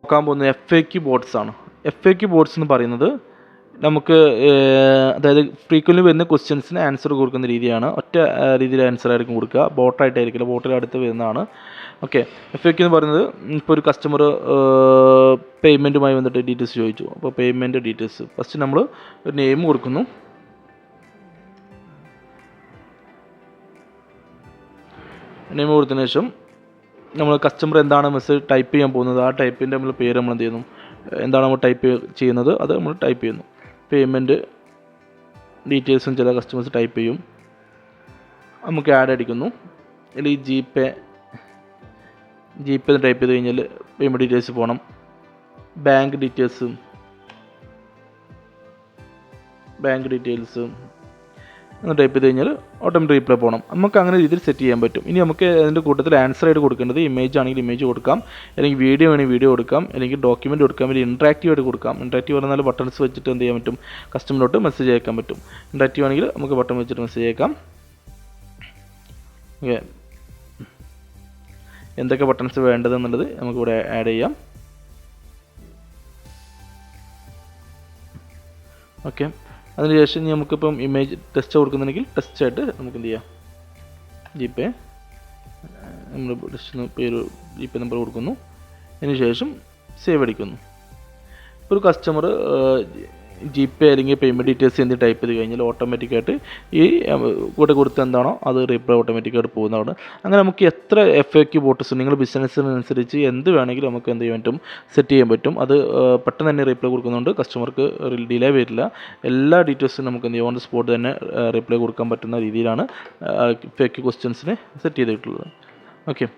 നോക്കാൻ പോകുന്നത് FAQ boards ആണ്. FAQ ബോർഡ്സ് എന്ന് പറയുന്നത് നമുക്ക് അതായത് ഫ്രീക്വൻ്റ് വരുന്ന ക്വസ്റ്റ്യൻസിന് ആൻസർ കൊടുക്കുന്ന രീതിയാണ്. ഒറ്റ രീതിയിൽ ആൻസർ ആയിരിക്കും കൊടുക്കുക, ബോട്ടായിട്ടായിരിക്കില്ല, ബോട്ടിൽ അടുത്ത് വരുന്നതാണ്. ഓക്കെ, FAQ എന്ന് പറയുന്നത് ഇപ്പോൾ ഒരു കസ്റ്റമർ പേയ്മെൻറ്റുമായി വന്നിട്ട് ഡീറ്റെയിൽസ് ചോദിച്ചു. അപ്പോൾ പേയ്മെൻറ്റ് ഡീറ്റെയിൽസ് ഫസ്റ്റ് നമ്മൾ ഒരു നെയിം കൊടുക്കുന്നു. നെയിം കൊടുത്തതിന് ശേഷം നമ്മൾ കസ്റ്റമർ എന്താണ് മെസ്സേജ് ടൈപ്പ് ചെയ്യാൻ പോകുന്നത് ആ ടൈപ്പിൻ്റെ നമ്മൾ പേര് നമ്മൾ എന്ത് ചെയ്യുന്നു, എന്താണ് നമ്മൾ ടൈപ്പ് ചെയ്യുന്നത് അത് നമ്മൾ ടൈപ്പ് ചെയ്യുന്നു. പേയ്മെൻറ്റ് ഡീറ്റെയിൽസും ചില കസ്റ്റമേഴ്സ് ടൈപ്പ് ചെയ്യും. നമുക്ക് ആഡ് അടിക്കുന്നു. അല്ലെങ്കിൽ ജി പേ ടൈപ്പ് ചെയ്ത് കഴിഞ്ഞാൽ പേയ്മെൻറ്റ് ഡീറ്റെയിൽസ് പോകണം. ബാങ്ക് ഡീറ്റെയിൽസ് എന്ന് ടൈപ്പ് ചെയ്ത് കഴിഞ്ഞാൽ ഓട്ടോമാറ്റിക് റീപ്ലൈ പോകണം. നമുക്ക് അങ്ങനെ രീതിയിൽ സെറ്റ് ചെയ്യാൻ പറ്റും. ഇനി നമുക്ക് അതിൻ്റെ കൂട്ടത്തിൽ ആൻസർ ആയിട്ട് കൊടുക്കേണ്ടത് ഇമേജ് ആണെങ്കിൽ ഇമേജ് കൊടുക്കാം, അല്ലെങ്കിൽ വീഡിയോ വേണമെങ്കിൽ വീഡിയോ കൊടുക്കാം, അല്ലെങ്കിൽ ഡോക്യുമെൻറ്റ് കൊടുക്കാം, അല്ലെങ്കിൽ ഇൻട്രാക്റ്റീവ് ആയിട്ട് കൊടുക്കാം. ഇൻട്രാക്റ്റീവ് പറഞ്ഞാൽ ബട്ടൺസ് വെച്ചിട്ട് എന്ത് ചെയ്യാൻ പറ്റും, കസ്റ്റമറിലോട്ട് മെസ്സേജ് അയക്കാൻ പറ്റും. ഇൻട്രാക്റ്റീവ് ആണെങ്കിൽ നമുക്ക് ബട്ടൺ വെച്ചിട്ട് മെസ്സേജ് അയക്കാം. ഓക്കെ, എന്തൊക്കെ ബട്ടൺസ് വേണ്ടതെന്നുള്ളത് നമുക്കിവിടെ ആഡ് ചെയ്യാം. ഓക്കെ, അതിനുശേഷം നമുക്കിപ്പം ഇമേജ് ടെസ്റ്റ് കൊടുക്കുന്നുണ്ടെങ്കിൽ ടെസ്റ്റ് ആയിട്ട് നമുക്ക് എന്ത് ചെയ്യാം, GPay നമ്മൾ ടെസ്റ്റ് പേര് GPay നമ്പർ കൊടുക്കുന്നു. അതിനുശേഷം സേവ് അടിക്കുന്നു. ഇപ്പോൾ ഒരു കസ്റ്റമർ GPay അല്ലെങ്കിൽ പേയ്മെൻറ്റ് ഡീറ്റെയിൽസ് എന്ത് ടൈപ്പ് ചെയ്ത് കഴിഞ്ഞാൽ ഓട്ടോമാറ്റിക്കായിട്ട് ഈ കൂടെ കൊടുത്ത് എന്താണോ അത് റീപ്ലൈ ഓട്ടോമാറ്റിക്കായിട്ട് പോകുന്നതാണ്. അങ്ങനെ നമുക്ക് എത്ര FAQ ബോട്ട്സ് നിങ്ങളുടെ ബിസിനസ്സിനനുസരിച്ച് എന്ത് വേണമെങ്കിലും നമുക്ക് എന്ത് ചെയ്യാൻ പറ്റും, സെറ്റ് ചെയ്യാൻ പറ്റും. അത് പെട്ടെന്ന് തന്നെ റീപ്ലൈ കൊടുക്കുന്നതുകൊണ്ട് കസ്റ്റമർക്ക് ഡിലേ വരില്ല. എല്ലാ ഡീറ്റെയിൽസും നമുക്ക് എന്ത് ചെയ്യാം ഓൺ ദ സ്പോട്ട് തന്നെ റീപ്ലൈ കൊടുക്കാൻ പറ്റുന്ന രീതിയിലാണ് FAQ ക്വസ്റ്റ്യൻസിനെ സെറ്റ് ചെയ്തിട്ടുള്ളത്. ഓക്കെ.